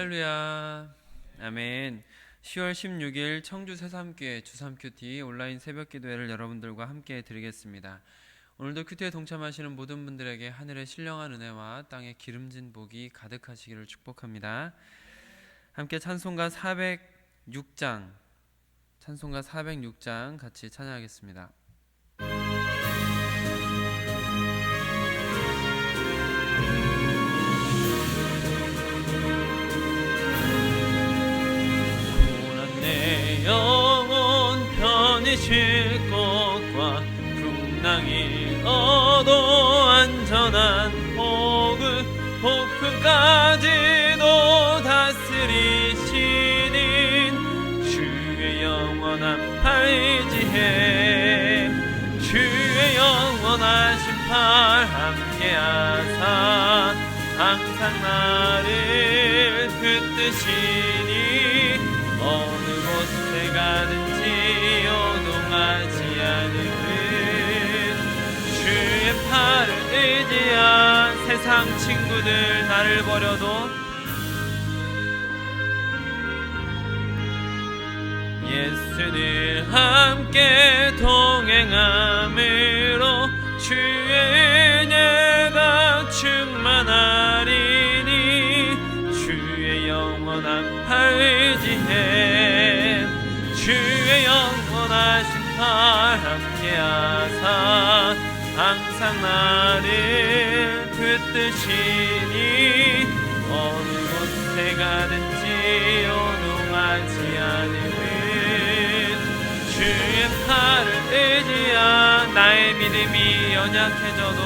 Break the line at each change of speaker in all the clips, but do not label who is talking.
할렐루야. 아멘. 10월 16일 청주 새삼교회 주삼큐티 온라인 새벽 기도회를 여러분들과 함께 드리겠습니다. 오늘도 큐티에 동참하시는 모든 분들에게 하늘의 신령한 은혜와 땅의 기름진 복이 가득하시기를 축복합니다. 함께 찬송가 406장 같이 찬양하겠습니다.
영혼 편히 쉴 곳과 풍랑이 어도 안전한 복을 폭풍까지도 다스리시는 주의 영원한 팔지에 주의 영원하신 팔 함께하사 항상 나를 붙드시니 어느 곳에 가든지 요동하지 않으면 주의 팔을 의지한 세상 친구들 나를 버려도 예수를 함께 동행함으로 주의 은혜가 충만하리니 주의 영원한 팔 의지해 주의 영원하신 팔 함께하사 항상 나를 붙드시니 어느 곳에 가든지 요동하지 않으면 주의 팔을 의지한 나의 믿음이 연약해져도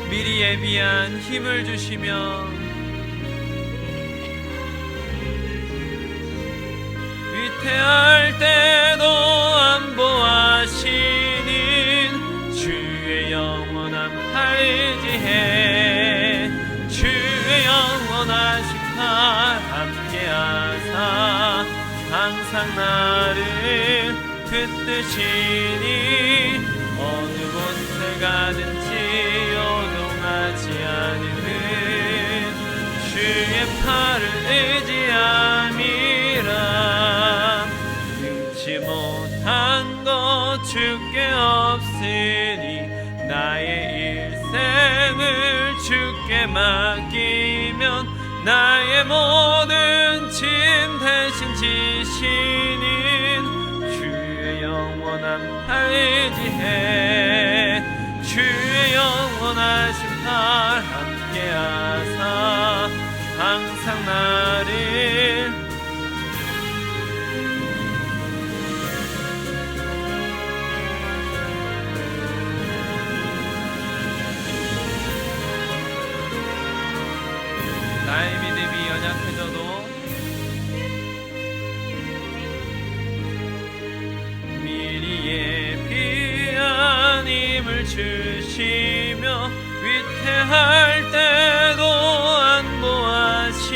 미리 예비한 힘을 주시며 위태할 때도 안보하시는 주의 영원한 팔 의지해 주의 영원하신 팔 함께하사 항상 나를 붙드시니 어느 곳에 가든지 요동하지 않으면 주의 팔을 의지함이라 능치 못한 것 주께 없으니 나의 일생을 주께 맡기면 나의 모든 짐 대신 지시는 주의 영원한 팔 의지해 주의 영원하신 팔 함께하사 항상 나를 나의 믿음이 연약해져도 미리 예비한 힘을 주시며 위태할 때도 안보하시는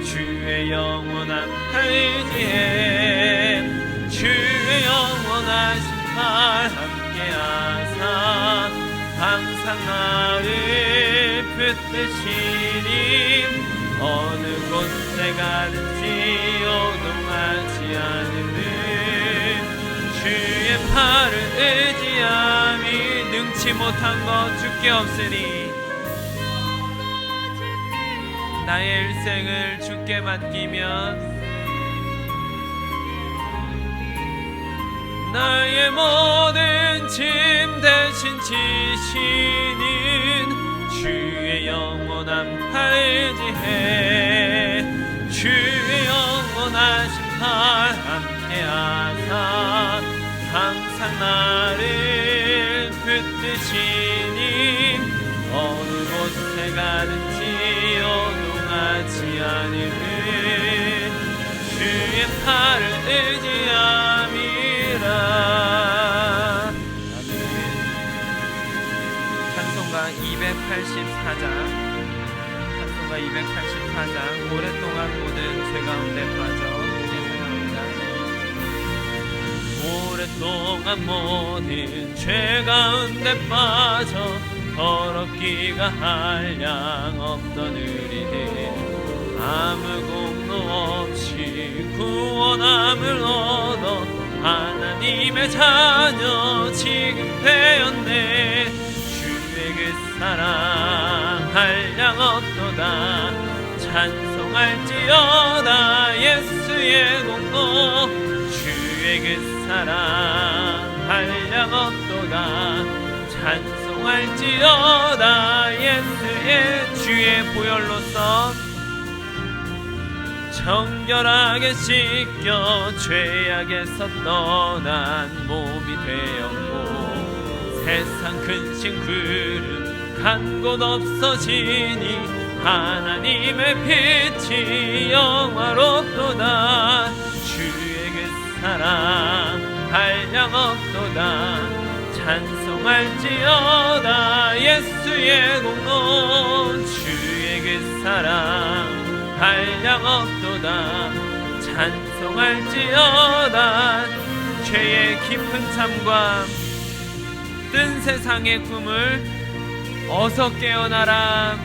주의 영원한 팔 의지해 주의 영원하신 팔 함께하사 항상 나를 붙드시니 어느 곳에 가든지 요동하지 않으면 주의 팔을 의지함이 능치 못한 것 주께 없으니 나의 일생을 주께 맡기면 나의 모든 짐 대신 지시는 주의 영원한 팔 의지해 주의 영원하신 팔 함께하사 항상 나를 붙드시니 어느 곳에 가든지 요동하지 않으면 주의 팔을 의지함이라. 아멘. 찬송가 284장 오랫동안 모든 죄 가운데 빠져 이제 찬양합니다. 오랫동안 모든 죄 가운데 빠져 더럽기가 한량 없던 우리들 아무 공로 없이 구원함을 얻어 하나님의 자녀 지금 되었네. 주의 그 사랑 한량 없도다 찬송할지어다 예수의 공로. 주의 그 사랑 한량 없도다 찬송할지어다 예수의. 주의 보혈로서 정결하게 씻겨 죄악에서 떠난 몸이 되었고 세상 근심 구름 간 곳 없어지니 하나님의 빛이 영화롭도다. 주의 그 사랑 한량 없도다 찬송할지어다 예수의 공로. 주의 그 사랑 한량 없도다 찬송할지어다. 죄의 깊은 참과 뜬 세상의 꿈을 어서 깨어나라.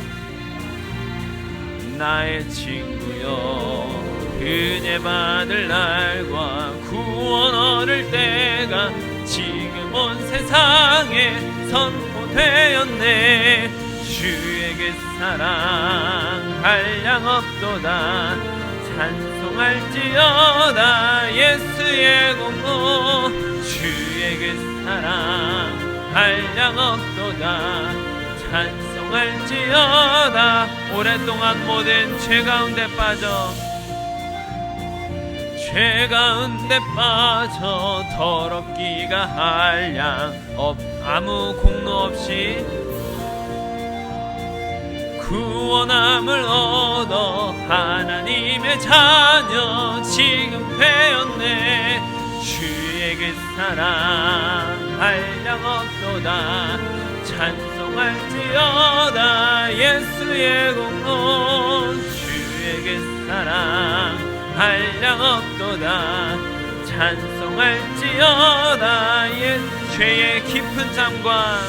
나의 친구여 은혜 받을 날과 구원 얻을 때가 지금 온 세상에 선포되었네. 주의 그 사랑 한량 없도다 찬송할지어다 예수의 공로. 주의 그 사랑 한량 없도다 찬송할지어다. 오랫동안 모든 죄 가운데 빠져 더럽기가 한량 아무 공로 없이 구원함을 얻어 하나님의 자녀 지금 되었네. 주의 그 사랑 한량 없도다 찬송할지어다 예수의 공로. 주의 그 사랑 한량 없도다 찬송할지어다 죄의 깊은 잠과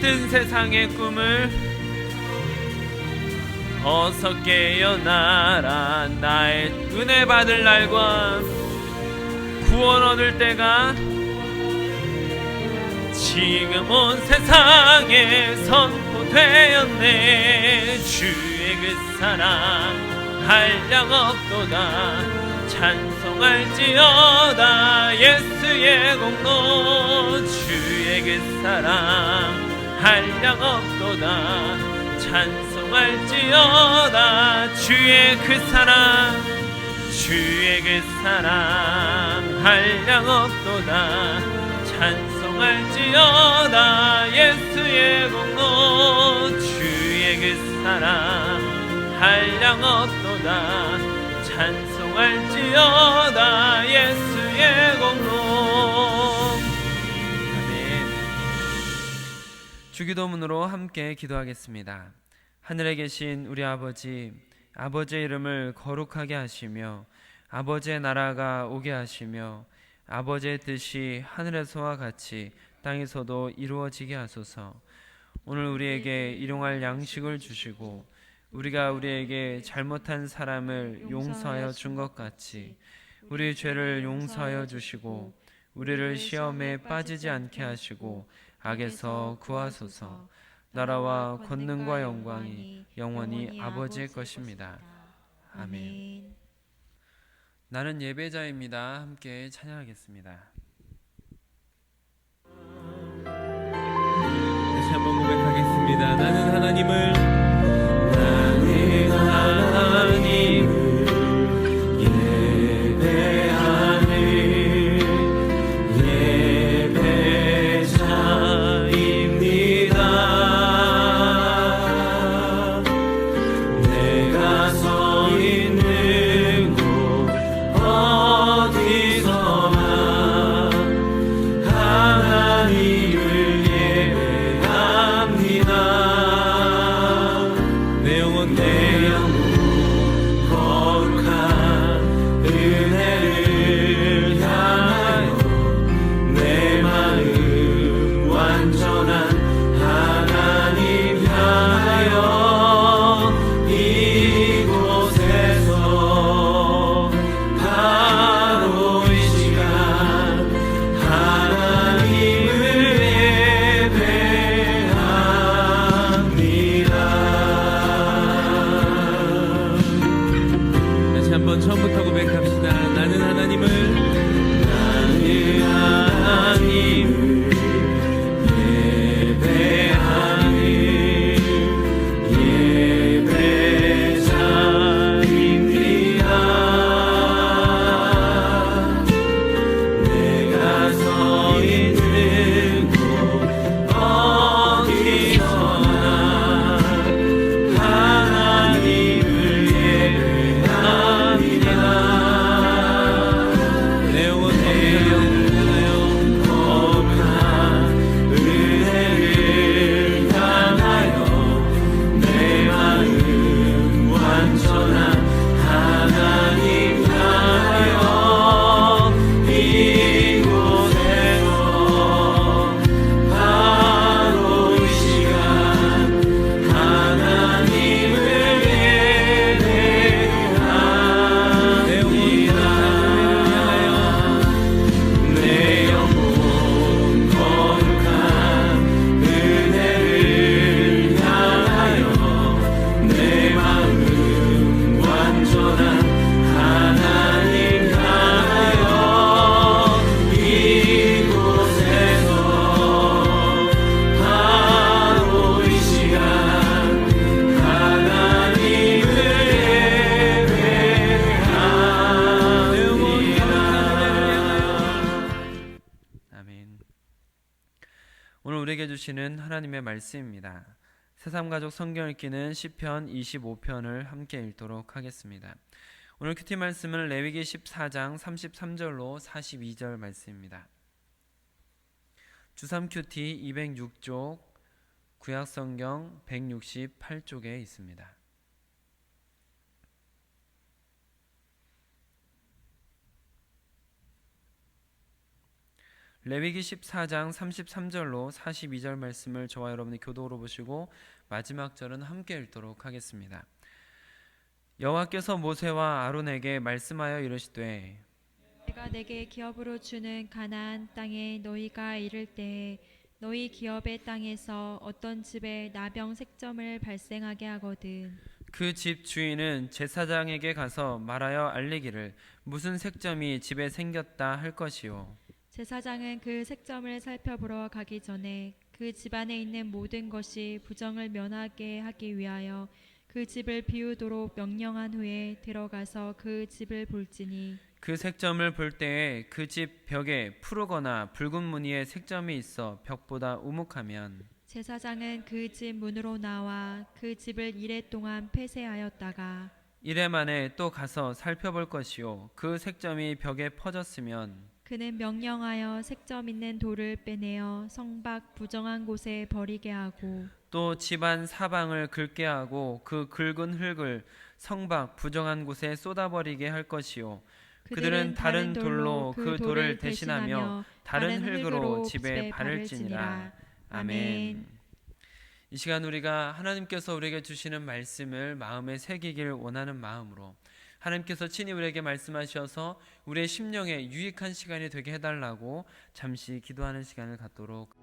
뜬 세상의 꿈을 어서 깨어나라. 나의 은혜 받을 날과 구원 얻을 때가 지금 온 세상에 선포되었네. 주의 그 사랑 한량 없도다 찬송할지어다 예수의 공로. 주의 그 사랑 한량 없도다 찬송할지어다. 주의 그 사랑 한량 없도다 찬송할지어다 예수의 공로. 주의 그 사랑 한량 없도다 찬송할지어다 예수의 공로. 아멘.
주기도문으로 함께 기도하겠습니다. 하늘에 계신 우리 아버지, 아버지의 이름을 거룩하게 하시며 아버지의 나라가 오게 하시며 아버지의 뜻이 하늘에서와 같이 땅에서도 이루어지게 하소서. 오늘 우리에게 일용할 양식을 주시고 우리가 우리에게 잘못한 사람을 용서하여 준 것 같이 우리 죄를 용서하여 주시고 우리를 시험에 빠지지 않게 하시고 악에서 구하소서. 나라와 권능과 영광이 영원히 아버지의 것입니다. 아멘. 나는 예배자입니다. 함께 찬양하겠습니다.
다시 한번 고백하겠습니다. 나는 하나님을 예배하는 예배자입니다. 내가 서 있는 곳 어디서나 하나님을 예배합니다. 한번 처음부터 고백합시다. 나는 하나님을
주시는 하나님의 말씀입니다. 새삼가족 성경 읽기는 시편 25편을 함께 읽도록 하겠습니다. 오늘 큐티 말씀은 레위기 14장 33절로 42절 말씀입니다. 주삼 큐티 206쪽, 구약성경 168쪽에 있습니다. 레위기 14장 33절로 42절 말씀을 저와 여러분이 교독으로 보시고 마지막 절은 함께 읽도록 하겠습니다. 여호와께서 모세와 아론에게 말씀하여 이르시되
내가 내게 기업으로 주는 가나안 땅에 너희가 이를 때에 너희 기업의 땅에서 어떤 집에 나병 색점을 발생하게 하거든
그 집 주인은 제사장에게 가서 말하여 알리기를 무슨 색점이 집에 생겼다 할 것이요
제사장은 그 색점을 살펴보러 가기 전에 그 집안에 있는 모든 것이 부정을 면하게 하기 위하여 그 집을 비우도록 명령한 후에 들어가서 그 집을 볼지니
그 색점을 볼 때에 그 집 벽에 푸르거나 붉은 무늬의 색점이 있어 벽보다 우묵하면
제사장은 그 집 문으로 나와 그 집을 이레 동안 폐쇄하였다가
이레 만에 또 가서 살펴볼 것이요 그 색점이 벽에 퍼졌으면
그는 명령하여 색점 있는 돌을 빼내어 성밖 부정한 곳에 버리게 하고
또 집안 사방을 긁게 하고 그 긁은 흙을 성밖 부정한 곳에 쏟아버리게 할 것이요 그들은 다른 돌로 그 돌을 대신하며 다른 흙으로 집에 바를지니라. 아멘. 이 시간 우리가 하나님께서 우리에게 주시는 말씀을 마음에 새기길 원하는 마음으로 하나님께서 친히 우리에게 말씀하셔서 우리의 심령에 유익한 시간이 되게 해달라고 잠시 기도하는 시간을 갖도록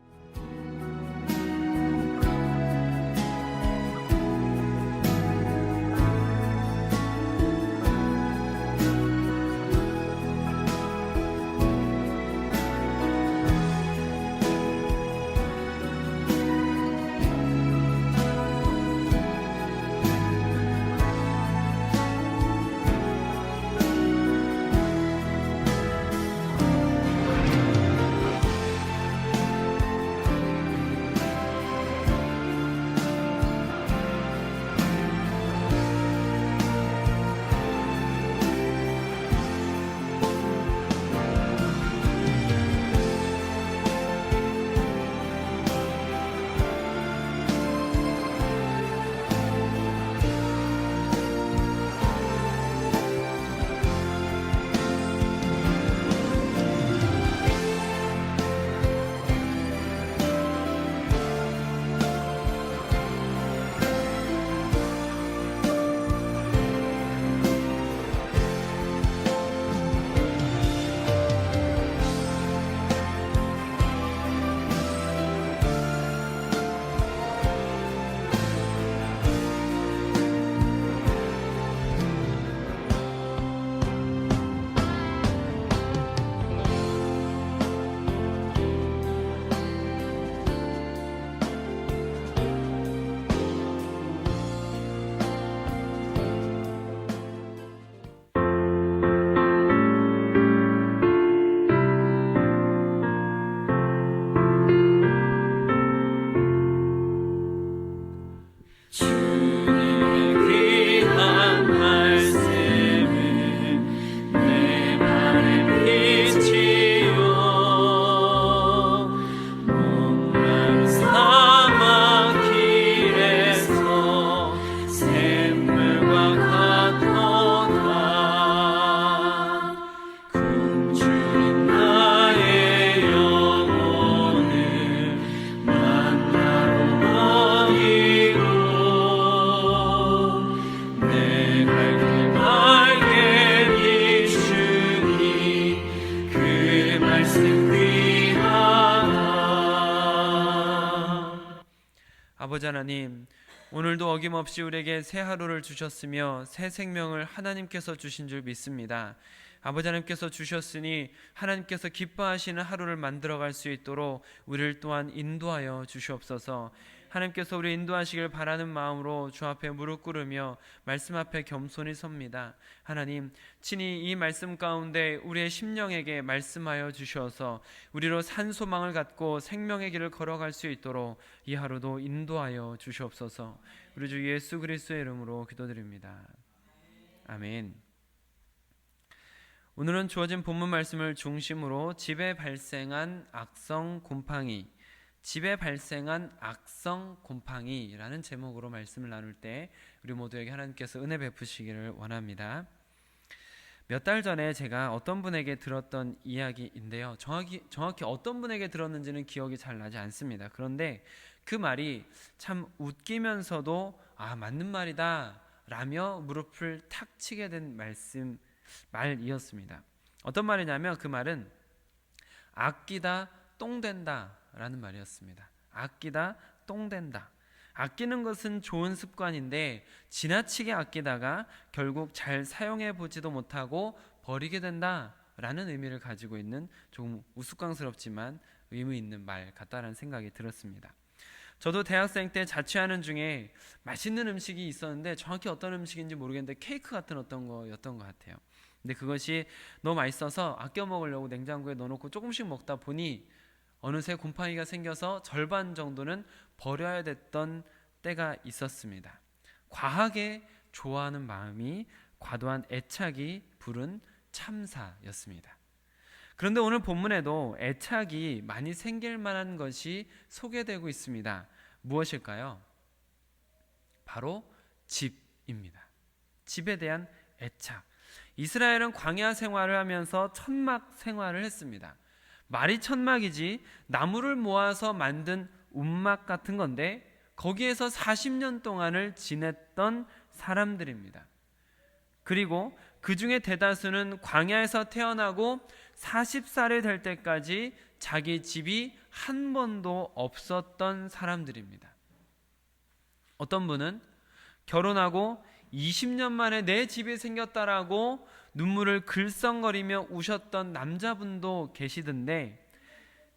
아버지 하나님, 오늘도 어김없이 우리에게 새 하루를 주셨으며 새 생명을 하나님께서 주신 줄 믿습니다. 아버지 하나님께서 주셨으니 하나님께서 기뻐하시는 하루를 만들어갈 수 있도록 우리를 또한 인도하여 주시옵소서. 하나님께서 우리 인도하시길 바라는 마음으로 주 앞에 무릎 꿇으며 말씀 앞에 겸손히 섭니다. 하나님, 친히 이 말씀 가운데 우리의 심령에게 말씀하여 주셔서 우리로 산 소망을 갖고 생명의 길을 걸어갈 수 있도록 이 하루도 인도하여 주시옵소서. 우리 주 예수 그리스도의 이름으로 기도드립니다. 아멘. 오늘은 주어진 본문 말씀을 중심으로 집에 발생한 악성 곰팡이라는 제목으로 말씀을 나눌 때 우리 모두에게 하나님께서 은혜 베푸시기를 원합니다. 몇 달 전에 제가 어떤 분에게 들었던 이야기인데요. 정확히 어떤 분에게 들었는지는 기억이 잘 나지 않습니다. 그런데 그 말이 참 웃기면서도 맞는 말이다 라며 무릎을 탁 치게 된 말이었습니다. 어떤 말이냐면 그 말은 아끼다 똥된다 라는 말이었습니다. 아끼다 똥된다. 아끼는 것은 좋은 습관인데 지나치게 아끼다가 결국 잘 사용해 보지도 못하고 버리게 된다 라는 의미를 가지고 있는 조금 우스꽝스럽지만 의미 있는 말 같다라는 생각이 들었습니다. 저도 대학생 때 자취하는 중에 맛있는 음식이 있었는데 정확히 어떤 음식인지 모르겠는데 케이크 같은 어떤 거였던 것 같아요. 근데 그것이 너무 맛있어서 아껴 먹으려고 냉장고에 넣어놓고 조금씩 먹다 보니 어느새 곰팡이가 생겨서 절반 정도는 버려야 됐던 때가 있었습니다. 과하게 좋아하는 마음이 과도한 애착이 부른 참사였습니다. 그런데 오늘 본문에도 애착이 많이 생길 만한 것이 소개되고 있습니다. 무엇일까요? 바로 집입니다. 집에 대한 애착. 이스라엘은 광야 생활을 하면서 천막 생활을 했습니다. 말이 천막이지 나무를 모아서 만든 움막 같은 건데 거기에서 40년 동안을 지냈던 사람들입니다. 그리고 그 중에 대다수는 광야에서 태어나고 40살이 될 때까지 자기 집이 한 번도 없었던 사람들입니다. 어떤 분은 결혼하고 20년 만에 내 집이 생겼다라고 눈물을 글썽거리며 우셨던 남자분도 계시던데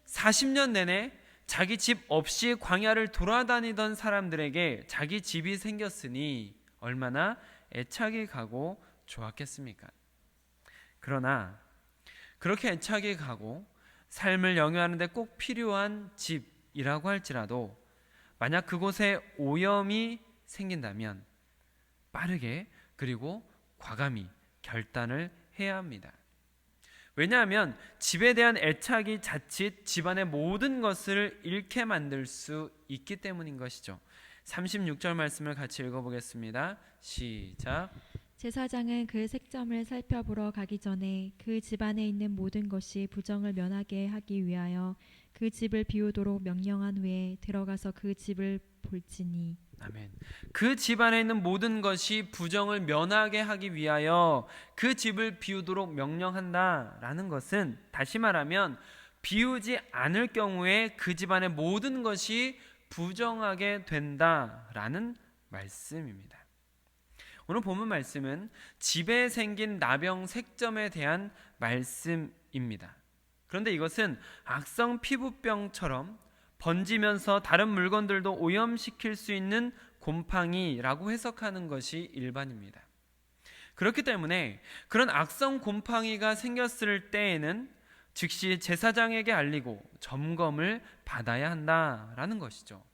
40년 내내 자기 집 없이 광야를 돌아다니던 사람들에게 자기 집이 생겼으니 얼마나 애착이 가고 좋았겠습니까? 그러나 그렇게 애착이 가고 삶을 영위하는 데 꼭 필요한 집이라고 할지라도 만약 그곳에 오염이 생긴다면 빠르게 그리고 과감히 결단을 해야 합니다. 왜냐하면 집에 대한 애착이 자칫 집안의 모든 것을 잃게 만들 수 있기 때문인 것이죠. 36절 말씀을 같이 읽어보겠습니다. 시작.
제사장은 그 색점을 살펴보러 가기 전에 그 집안에 있는 모든 것이 부정을 면하게 하기 위하여 그 집을 비우도록 명령한 후에 들어가서 그 집을 볼지니.
아멘. 그 집안에 있는 모든 것이 부정을 면하게 하기 위하여 그 집을 비우도록 명령한다라는 것은 다시 말하면 비우지 않을 경우에 그 집안의 모든 것이 부정하게 된다라는 말씀입니다. 오늘 본문 말씀은 집에 생긴 나병 색점에 대한 말씀입니다. 그런데 이것은 악성 피부병처럼 번지면서 다른 물건들도 오염시킬 수 있는 곰팡이라고 해석하는 것이 일반입니다. 그렇기 때문에 그런 악성 곰팡이가 생겼을 때에는 즉시 제사장에게 알리고 점검을 받아야 한다라는 것이죠.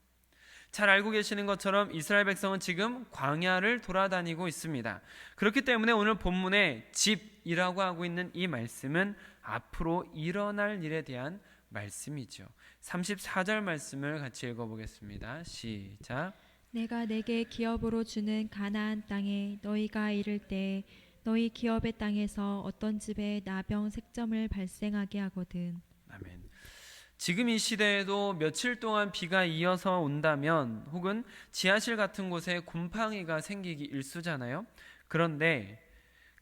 잘 알고 계시는 것처럼 이스라엘 백성은 지금 광야를 돌아다니고 있습니다. 그렇기 때문에 오늘 본문에 집이라고 하고 있는 이 말씀은 앞으로 일어날 일에 대한 말씀이죠. 34절 말씀을 같이 읽어보겠습니다. 시작.
내가 내게 기업으로 주는 가나안 땅에 너희가 이를 때 너희 기업의 땅에서 어떤 집에 나병 색점을 발생하게 하거든.
아멘. 지금 이 시대에도 며칠 동안 비가 이어서 온다면 혹은 지하실 같은 곳에 곰팡이가 생기기 일쑤잖아요. 그런데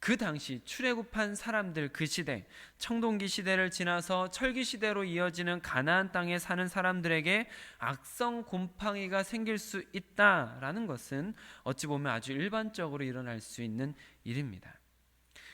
그 당시 출애굽한 사람들, 그 시대, 청동기 시대를 지나서 철기 시대로 이어지는 가나안 땅에 사는 사람들에게 악성 곰팡이가 생길 수 있다라는 것은 어찌 보면 아주 일반적으로 일어날 수 있는 일입니다.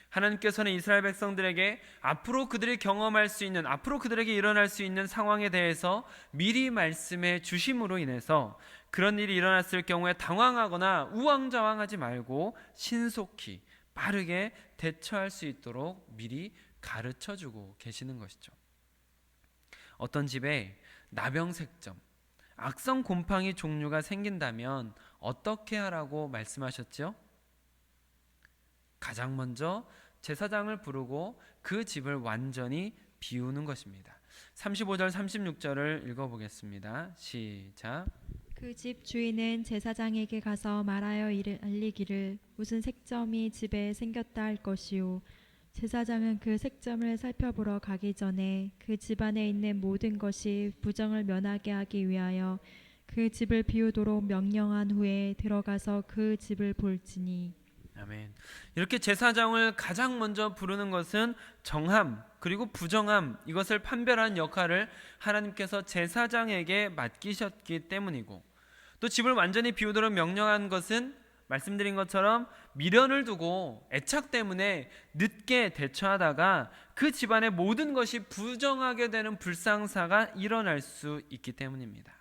하나님께서는 이스라엘 백성들에게 앞으로 그들이 경험할 수 있는, 앞으로 그들에게 일어날 수 있는 상황에 대해서 미리 말씀해 주심으로 인해서 그런 일이 일어났을 경우에 당황하거나 우왕좌왕하지 말고 신속히 빠르게 대처할 수 있도록 미리 가르쳐 주고 계시는 것이죠. 어떤 집에 나병색점, 악성 곰팡이 종류가 생긴다면 어떻게 하라고 말씀하셨죠? 가장 먼저 제사장을 부르고 그 집을 완전히 비우는 것입니다. 35절 36절을 읽어보겠습니다. 시작.
그 집 주인은 제사장에게 가서 말하여 알리기를 무슨 색점이 집에 생겼다 할 것이요, 제사장은 그 색점을 살펴보러 가기 전에 그 집안에 있는 모든 것이 부정을 면하게 하기 위하여 그 집을 비우도록 명령한 후에 들어가서 그 집을 볼지니.
아멘. 이렇게 제사장을 가장 먼저 부르는 것은 정함 그리고 부정함, 이것을 판별하는 역할을 하나님께서 제사장에게 맡기셨기 때문이고, 또 집을 완전히 비우도록 명령한 것은 말씀드린 것처럼 미련을 두고 애착 때문에 늦게 대처하다가 그 집안의 모든 것이 부정하게 되는 불상사가 일어날 수 있기 때문입니다.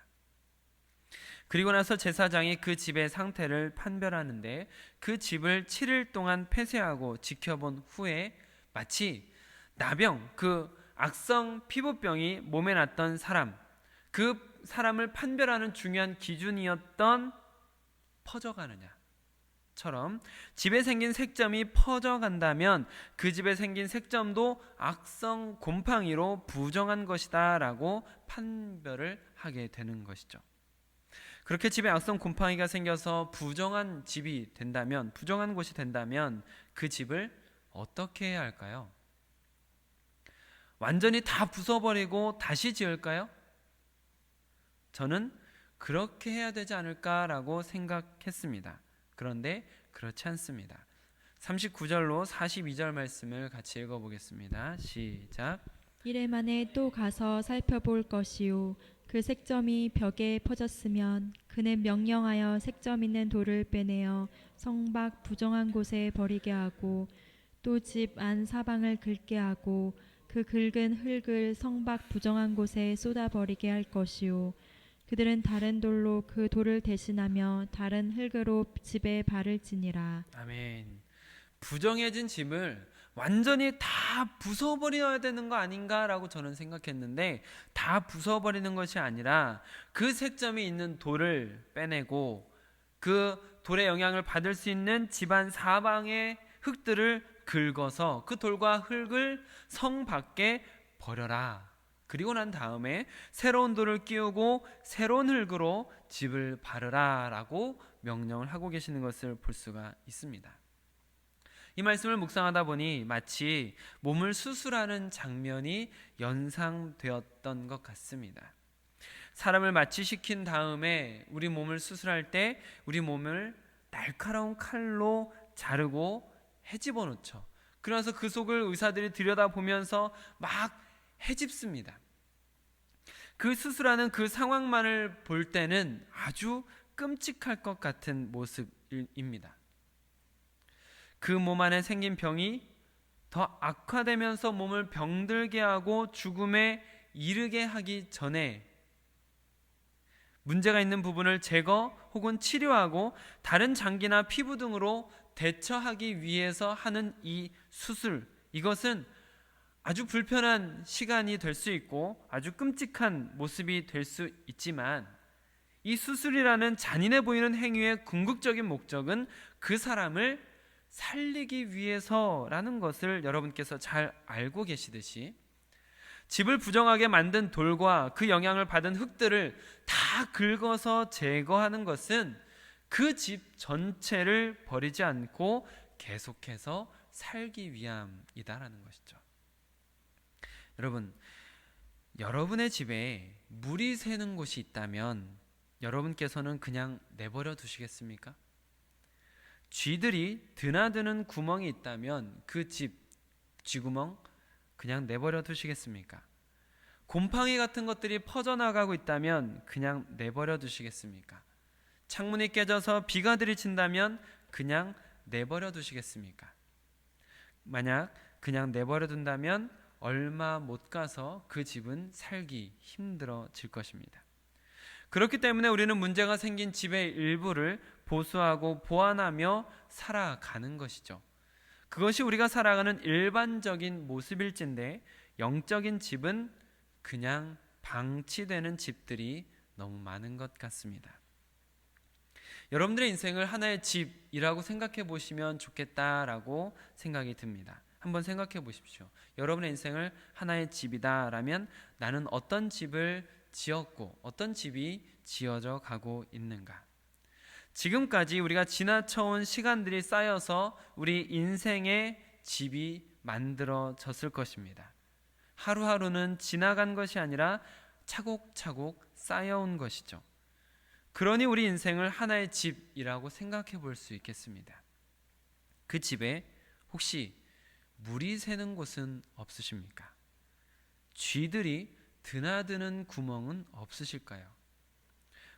그리고 나서 제사장이 그 집의 상태를 판별하는데 그 집을 7일 동안 폐쇄하고 지켜본 후에 마치 나병, 그 악성 피부병이 몸에 났던 사람, 그 사람을 판별하는 중요한 기준이었던 퍼져가느냐처럼 집에 생긴 색점이 퍼져간다면 그 집에 생긴 색점도 악성 곰팡이로 부정한 것이다 라고 판별을 하게 되는 것이죠. 그렇게 집에 악성 곰팡이가 생겨서 부정한 집이 된다면, 부정한 곳이 된다면 그 집을 어떻게 해야 할까요? 완전히 다 부숴버리고 다시 지을까요? 저는 그렇게 해야 되지 않을까라고 생각했습니다. 그런데 그렇지 않습니다. 39절로 42절 말씀을 같이 읽어보겠습니다. 시작.
이래 만에 또 가서 살펴볼 것이요, 그 색점이 벽에 퍼졌으면 그는 명령하여 색점 있는 돌을 빼내어 성밖 부정한 곳에 버리게 하고, 또 집 안 사방을 긁게 하고 그 긁은 흙을 성밖 부정한 곳에 쏟아 버리게 할 것이요, 그들은 다른 돌로 그 돌을 대신하며 다른 흙으로 집에 바를지니라.
아멘. 부정해진 집을 완전히 다 부숴버려야 되는 거 아닌가라고 저는 생각했는데, 다 부숴버리는 것이 아니라 그 색점이 있는 돌을 빼내고 그 돌의 영향을 받을 수 있는 집안 사방의 흙들을 긁어서 그 돌과 흙을 성 밖에 버려라. 그리고 난 다음에 새로운 돌을 끼우고 새로운 흙으로 집을 바르라 라고 명령을 하고 계시는 것을 볼 수가 있습니다. 이 말씀을 묵상하다 보니 마치 몸을 수술하는 장면이 연상되었던 것 같습니다. 사람을 마취시킨 다음에 우리 몸을 수술할 때 우리 몸을 날카로운 칼로 자르고 헤집어 놓죠. 그래서 그 속을 의사들이 들여다보면서 막 헤집습니다. 그 수술하는 그 상황만을 볼 때는 아주 끔찍할 것 같은 모습입니다. 그 몸 안에 생긴 병이 더 악화되면서 몸을 병들게 하고 죽음에 이르게 하기 전에 문제가 있는 부분을 제거 혹은 치료하고 다른 장기나 피부 등으로 대처하기 위해서 하는 이 수술, 이것은 아주 불편한 시간이 될 수 있고 아주 끔찍한 모습이 될 수 있지만, 이 수술이라는 잔인해 보이는 행위의 궁극적인 목적은 그 사람을 살리기 위해서라는 것을 여러분께서 잘 알고 계시듯이, 집을 부정하게 만든 돌과 그 영향을 받은 흙들을 다 긁어서 제거하는 것은 그 집 전체를 버리지 않고 계속해서 살기 위함이다라는 것이죠. 여러분, 여러분의 집에 물이 새는 곳이 있다면 여러분께서는 그냥 내버려 두시겠습니까? 쥐들이 드나드는 구멍이 있다면 그 집, 쥐구멍 그냥 내버려 두시겠습니까? 곰팡이 같은 것들이 퍼져나가고 있다면 그냥 내버려 두시겠습니까? 창문이 깨져서 비가 들이친다면 그냥 내버려 두시겠습니까? 만약 그냥 내버려 둔다면 얼마 못 가서 그 집은 살기 힘들어질 것입니다. 그렇기 때문에 우리는 문제가 생긴 집의 일부를 보수하고 보완하며 살아가는 것이죠. 그것이 우리가 살아가는 일반적인 모습일진데, 영적인 집은 그냥 방치되는 집들이 너무 많은 것 같습니다. 여러분들의 인생을 하나의 집이라고 생각해 보시면 좋겠다라고 생각이 듭니다. 한번 생각해 보십시오. 여러분의 인생을 하나의 집이다라면 나는 어떤 집을 지었고 어떤 집이 지어져 가고 있는가? 지금까지 우리가 지나쳐온 시간들이 쌓여서 우리 인생의 집이 만들어졌을 것입니다. 하루하루는 지나간 것이 아니라 차곡차곡 쌓여온 것이죠. 그러니 우리 인생을 하나의 집이라고 생각해 볼 수 있겠습니다. 그 집에 혹시 물이 새는 곳은 없으십니까? 쥐들이 드나드는 구멍은 없으실까요?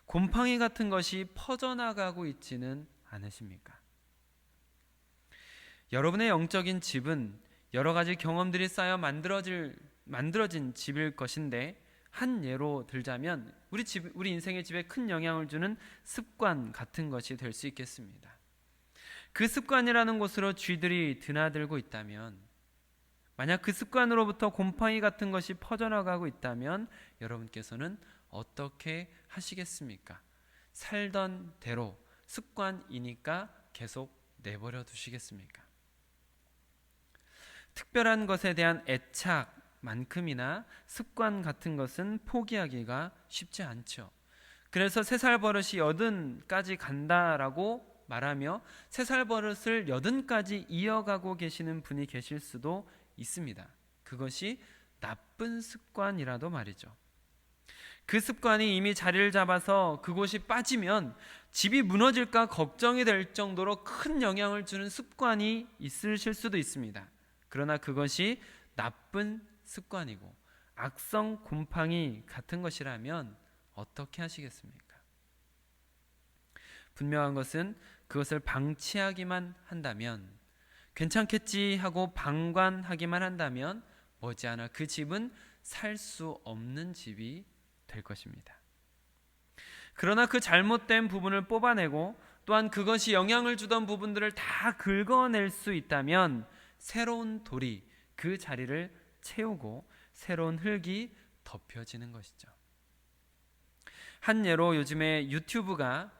곰팡이 같은 것이 퍼져나가고 있지는 않으십니까? 여러분의 영적인 집은 여러 가지 경험들이 쌓여 만들어진 집일 것인데, 한 예로 들자면 우리 인생의 집에 큰 영향을 주는 습관 같은 것이 될 수 있겠습니다. 그 습관이라는 곳으로 쥐들이 드나들고 있다면, 만약 그 습관으로부터 곰팡이 같은 것이 퍼져나가고 있다면 여러분께서는 어떻게 하시겠습니까? 살던 대로 습관이니까 계속 내버려 두시겠습니까? 특별한 것에 대한 애착만큼이나 습관 같은 것은 포기하기가 쉽지 않죠. 그래서 3살 버릇이 80까지 간다라고 말하며 3살 버릇을 80까지 이어가고 계시는 분이 계실 수도 있습니다. 그것이 나쁜 습관이라도 말이죠. 그 습관이 이미 자리를 잡아서 그곳이 빠지면 집이 무너질까 걱정이 될 정도로 큰 영향을 주는 습관이 있으실 수도 있습니다. 그러나 그것이 나쁜 습관이고 악성 곰팡이 같은 것이라면 어떻게 하시겠습니까? 분명한 것은 그것을 방치하기만 한다면, 괜찮겠지 하고 방관하기만 한다면 머지않아 그 집은 살 수 없는 집이 될 것입니다. 그러나 그 잘못된 부분을 뽑아내고 또한 그것이 영향을 주던 부분들을 다 긁어낼 수 있다면 새로운 돌이 그 자리를 채우고 새로운 흙이 덮여지는 것이죠. 한 예로 요즘에 유튜브가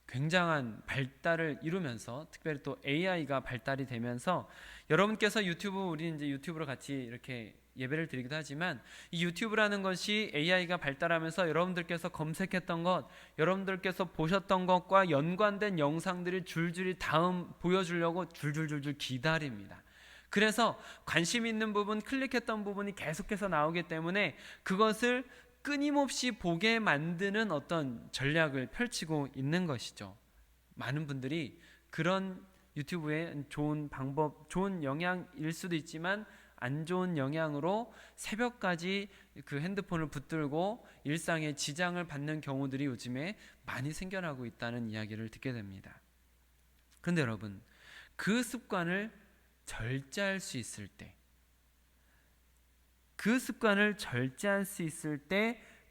굉장한 발달을 이루면서, 특별히 또 AI가 발달이 되면서, 여러분께서 우리 이제 유튜브로 같이 이렇게 예배를 드리기도 하지만, 이 유튜브라는 것이 AI가 발달하면서 여러분들께서 검색했던 것, 여러분들께서 보셨던 것과 연관된 영상들이 줄줄이 다음 보여주려고 줄줄줄줄 기다립니다. 그래서 관심 있는 부분, 클릭했던 부분이 계속해서 나오기 때문에 그것을 끊임없이 보게 만드는 어떤 전략을 펼치고 있는 것이죠. 많은 분들이 그런 유튜브의 좋은 방법, 좋은 영향일 수도 있지만 안 좋은 영향으로 새벽까지 그 핸드폰을 붙들고 일상에 지장을 받는 경우들이 요즘에 많이 생겨나고 있다는 이야기를 듣게 됩니다. 그런데 여러분, 그 습관을 절제할 수 있을 때,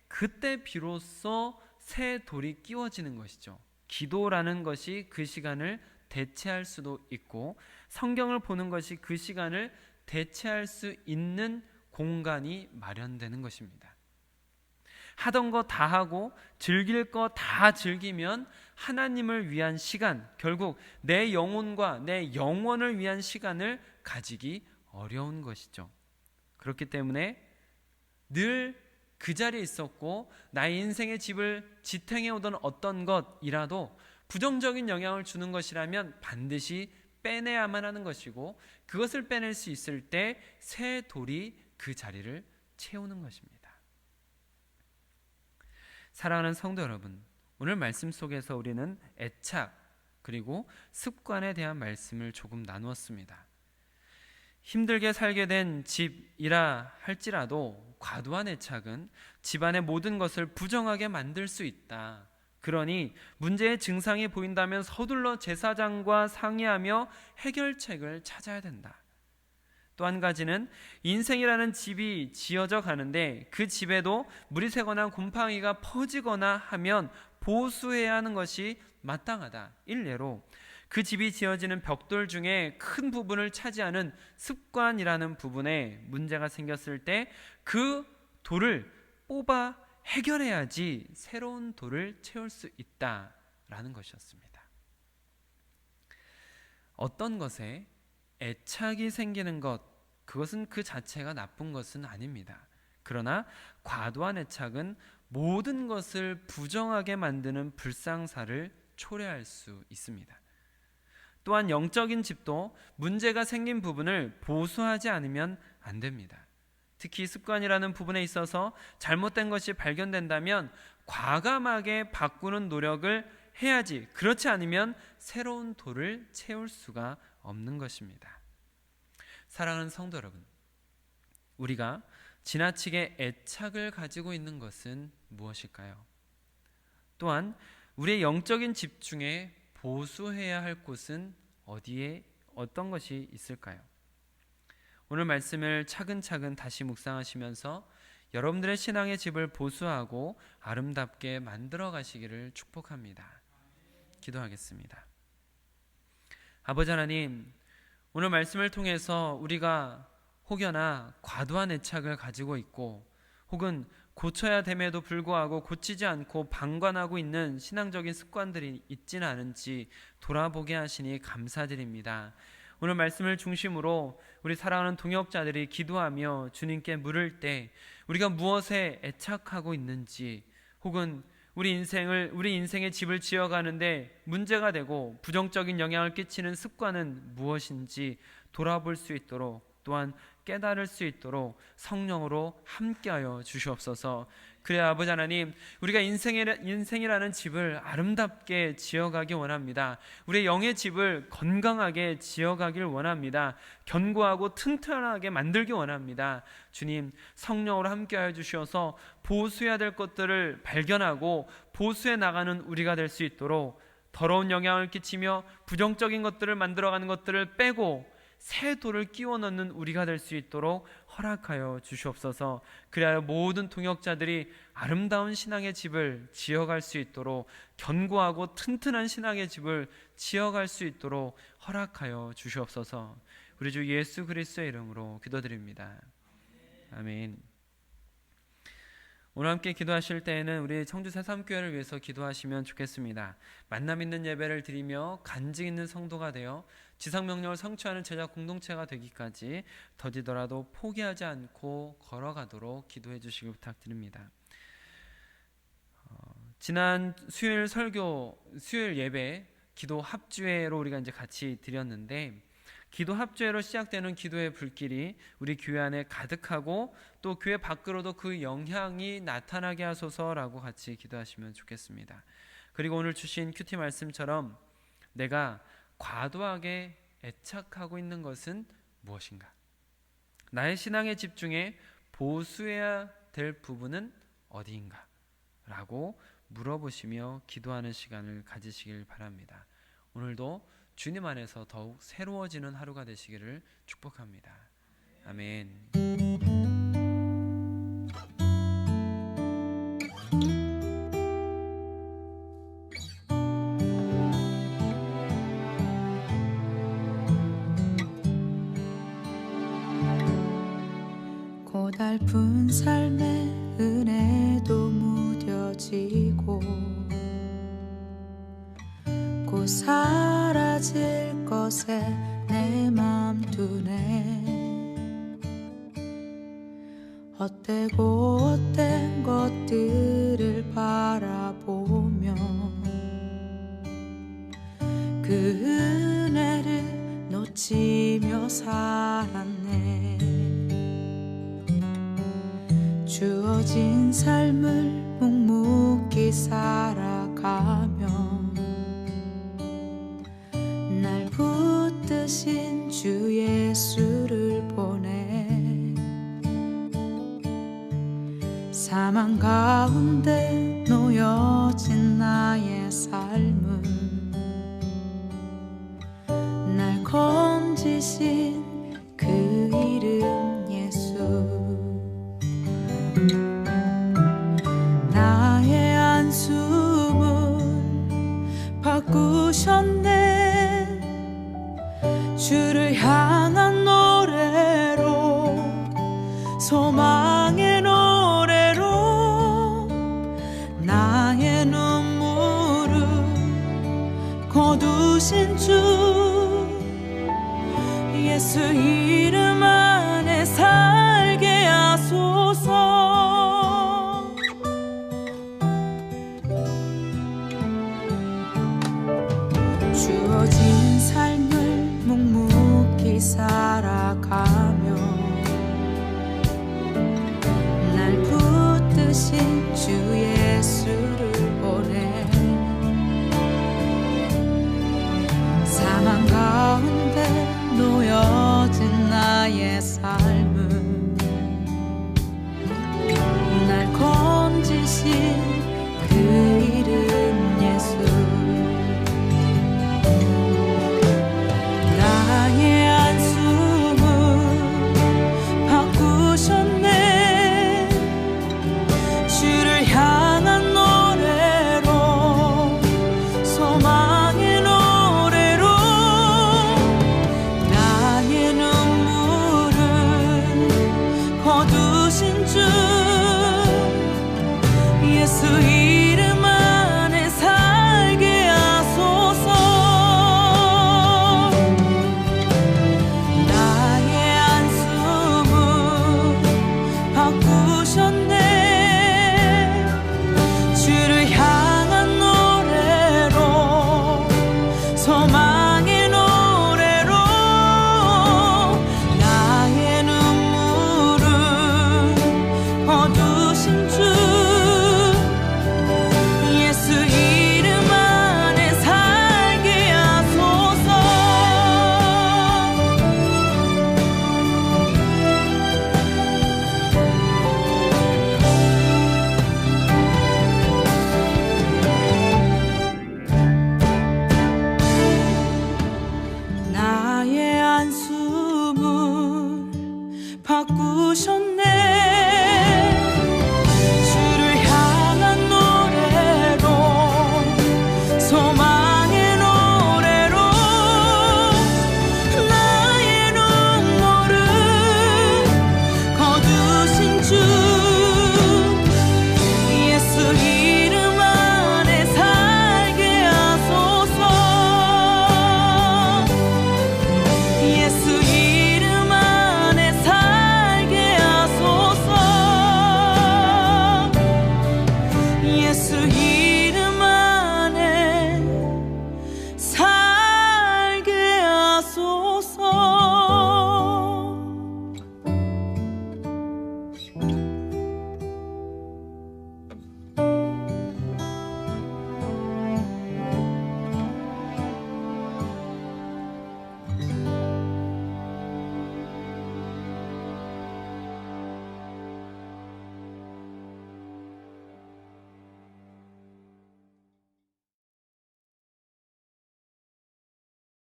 그때 비로소 새 돌이 끼워지는 것이죠. 기도라는 것이 그 시간을 대체할 수도 있고, 성경을 보는 것이 그 시간을 대체할 수 있는 공간이 마련되는 것입니다. 하던 거 다 하고 즐길 거 다 즐기면 하나님을 위한 시간, 결국 내 영혼과 내 영원을 위한 시간을 가지기 어려운 것이죠. 그렇기 때문에 늘 그 자리에 있었고 나의 인생의 집을 지탱해 오던 어떤 것이라도 부정적인 영향을 주는 것이라면 반드시 빼내야만 하는 것이고, 그것을 빼낼 수 있을 때 새 돌이 그 자리를 채우는 것입니다. 사랑하는 성도 여러분, 오늘 말씀 속에서 우리는 애착, 그리고 습관에 대한 말씀을 조금 나누었습니다. 힘들게 살게 된 집이라 할지라도 과도한 애착은 집안의 모든 것을 부정하게 만들 수 있다. 그러니 문제의 증상이 보인다면 서둘러 제사장과 상의하며 해결책을 찾아야 된다. 또 한 가지는 인생이라는 집이 지어져 가는데 그 집에도 물이 새거나 곰팡이가 퍼지거나 하면 보수해야 하는 것이 마땅하다. 일례로 그 집이 지어지는 벽돌 중에 큰 부분을 차지하는 습관이라는 부분에 문제가 생겼을 때 그 돌을 뽑아 해결해야지 새로운 돌을 채울 수 있다라는 것이었습니다. 어떤 것에 애착이 생기는 것, 그것은 그 자체가 나쁜 것은 아닙니다. 그러나 과도한 애착은 모든 것을 부정하게 만드는 불상사를 초래할 수 있습니다. 또한 영적인 집도 문제가 생긴 부분을 보수하지 않으면 안 됩니다. 특히 습관이라는 부분에 있어서 잘못된 것이 발견된다면 과감하게 바꾸는 노력을 해야지, 그렇지 않으면 새로운 돌을 채울 수가 없는 것입니다. 사랑하는 성도 여러분, 우리가 지나치게 애착을 가지고 있는 것은 무엇일까요? 또한 우리의 영적인 집중에 보수해야 할 곳은 어디에 어떤 것이 있을까요? 오늘 말씀을 차근차근 다시 묵상하시면서 여러분들의 신앙의 집을 보수하고 아름답게 만들어 가시기를 축복합니다. 기도하겠습니다. 아버지 하나님, 오늘 말씀을 통해서 우리가 혹여나 과도한 애착을 가지고 있고 혹은 고쳐야 됨에도 불구하고 고치지 않고 방관하고 있는 신앙적인 습관들이 있지는 않은지 돌아보게 하시니 감사드립니다. 오늘 말씀을 중심으로 우리 사랑하는 동역자들이 기도하며 주님께 물을 때 우리가 무엇에 애착하고 있는지, 혹은 우리 인생의 집을 지어가는데 문제가 되고 부정적인 영향을 끼치는 습관은 무엇인지 돌아볼 수 있도록, 또한 깨달을 수 있도록 성령으로 함께하여 주시옵소서. 그래야 아버지 하나님, 우리가 인생이라는 집을 아름답게 지어가기 원합니다. 우리의 영의 집을 건강하게 지어가길 원합니다. 견고하고 튼튼하게 만들기 원합니다. 주님, 성령으로 함께하여 주셔서 보수해야 될 것들을 발견하고 보수해 나가는 우리가 될 수 있도록, 더러운 영향을 끼치며 부정적인 것들을 만들어가는 것들을 빼고 새 돌을 끼워 넣는 우리가 될 수 있도록 허락하여 주시옵소서. 그래야 모든 동역자들이 아름다운 신앙의 집을 지어갈 수 있도록, 견고하고 튼튼한 신앙의 집을 지어갈 수 있도록 허락하여 주시옵소서. 우리 주 예수 그리스도의 이름으로 기도드립니다. 아멘. 오늘 함께 기도하실 때에는 우리 청주 새삼교회를 위해서 기도하시면 좋겠습니다. 만남 있는 예배를 드리며 간증 있는 성도가 되어 지상명령을 성취하는 제자 공동체가 되기까지 더디더라도 포기하지 않고 걸어가도록 기도해 주시길 부탁드립니다. 지난 수요일 예배 기도 합주회로 우리가 이제 같이 드렸는데, 기도 합주회로 시작되는 기도의 불길이 우리 교회 안에 가득하고 또 교회 밖으로도 그 영향이 나타나게 하소서라고 같이 기도하시면 좋겠습니다. 그리고 오늘 주신 큐티 말씀처럼 내가 과도하게 애착하고 있는 것은 무엇인가? 나의 신앙의 집중에 보수해야 될 부분은 어디인가? 라고 물어보시며 기도하는 시간을 가지시길 바랍니다. 오늘도 주님 안에서 더욱 새로워지는 하루가 되시기를 축복합니다. 아멘.
고달픈 삶의 은혜도 무뎌지고 곧 사라질 것에 내 맘 두네. 헛되고 헛된 것들을 바라보며 그 은혜를 놓치며 살았네. 주어진 삶을 묵묵히 살아가며 사망 가운데 놓여진 나의 삶을 날 건지신 그 이름 예수. 나의 한숨을 바꾸셨네. 주를 향한 노래로, 소망의 노래로 나의 눈물을 거두신 주 예수 이름 안에 살게 하소서. 주어진 삶을 묵묵히 살아가며 날 붙드신 주 예수를 보내. 사망 가운데 놓여진 나의 삶을 날 건지신 그 이름 예수. 나의 한숨을 바꾸셨네. 주를 향한 노래로, 소망의 노래로 나의 눈물을 거두신 주 예수 이름 안에 살게 하소서. 나의 한숨을 바꾸셨네. 주를 향한 노래로, 소망의 노래로 나의 눈물을 거두신 주 예수 이름 안에 살게 하소서. 나의 한숨을 바꾸셨네.